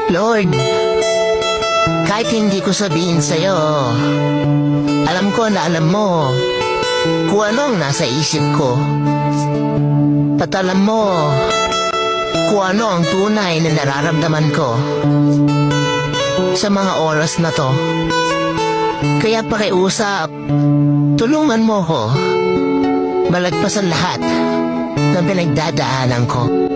Lord, kahit hindi ko sabihin sa'yo, alam ko na alam mo kung ano ang nasa isip ko. At alam mo kung ano ang tunay na nararamdaman ko sa mga oras na to. Kaya pakiusap, tulungan mo ko malagpasan lahat ng pinagdadaanan ko.